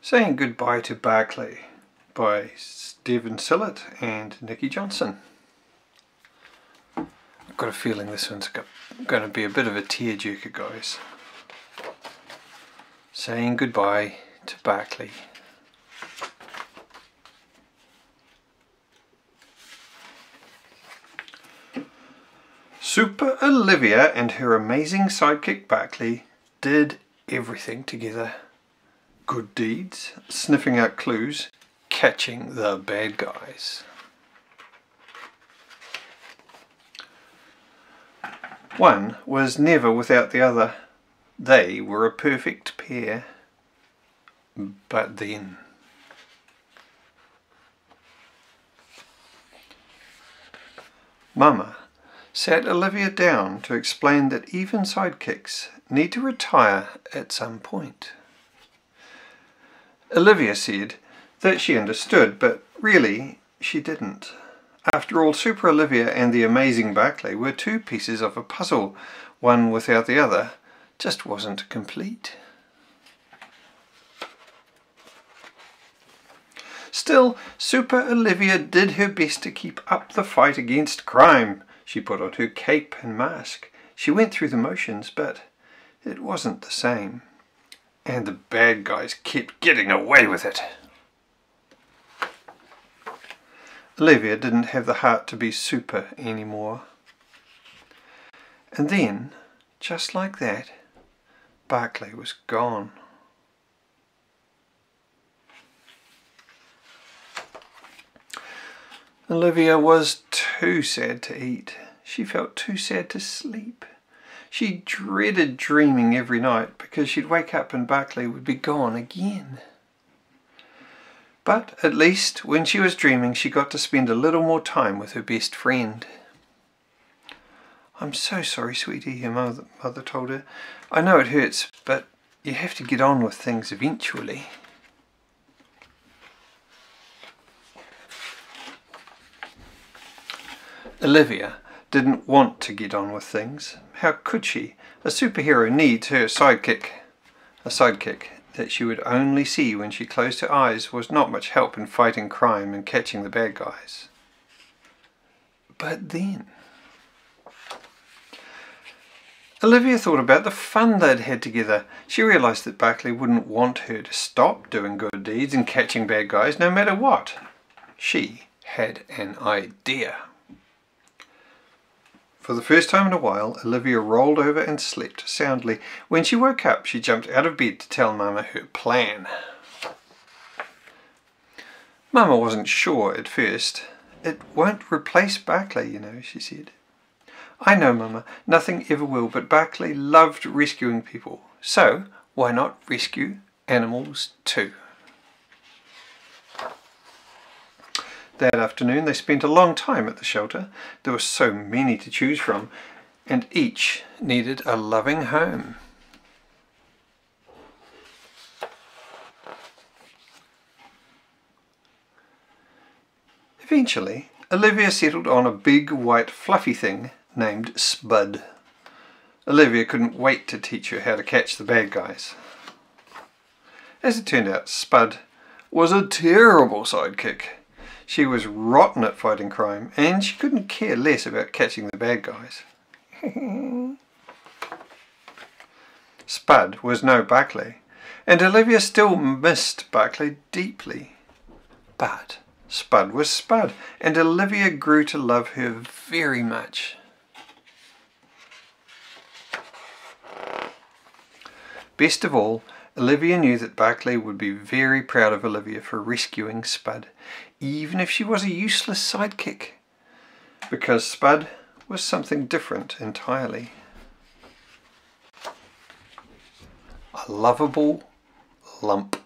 Saying Goodbye to Barkley by Devon, Sillett and Nicky, Johnston. I've got a feeling this one's going to be a bit of a tearjerker, guys. Saying goodbye to Barkley. Super Olivia and her amazing sidekick Barkley did everything together. Good deeds, sniffing out clues, catching the bad guys. One was never without the other. They were a perfect pair. But then... Mama sat Olivia down to explain that even sidekicks need to retire at some point. Olivia said that she understood, but really she didn't. After all, Super Olivia and the amazing Barkley were two pieces of a puzzle. One without the other just wasn't complete. Still, Super Olivia did her best to keep up the fight against crime. She put on her cape and mask. She went through the motions, but it wasn't the same. And the bad guys kept getting away with it. Olivia didn't have the heart to be super anymore. And then, just like that, Barkley was gone. Olivia was too sad to eat. She felt too sad to sleep. She dreaded dreaming every night because she'd wake up and Barkley would be gone again. But at least when she was dreaming she got to spend a little more time with her best friend. "I'm so sorry, sweetie," her mother told her. "I know it hurts, but you have to get on with things eventually." Olivia didn't want to get on with things. How could she? A superhero needs her sidekick. A sidekick that she would only see when she closed her eyes was not much help in fighting crime and catching the bad guys. But then... Olivia thought about the fun they'd had together. She realised that Barkley wouldn't want her to stop doing good deeds and catching bad guys no matter what. She had an idea. For the first time in a while, Olivia rolled over and slept soundly. When she woke up, she jumped out of bed to tell Mama her plan. Mama wasn't sure at first. "It won't replace Barkley, you know," she said. "I know, Mama, nothing ever will, but Barkley loved rescuing people. So, why not rescue animals too?" That afternoon they spent a long time at the shelter. There were so many to choose from, and each needed a loving home. Eventually, Olivia settled on a big white fluffy thing named Spud. Olivia couldn't wait to teach her how to catch the bad guys. As it turned out, Spud was a terrible sidekick. She was rotten at fighting crime, and she couldn't care less about catching the bad guys. Spud was no Barkley, and Olivia still missed Barkley deeply. But Spud was Spud, and Olivia grew to love her very much. Best of all, Olivia knew that Barkley would be very proud of Olivia for rescuing Spud, even if she was a useless sidekick, because Spud was something different entirely. A lovable lump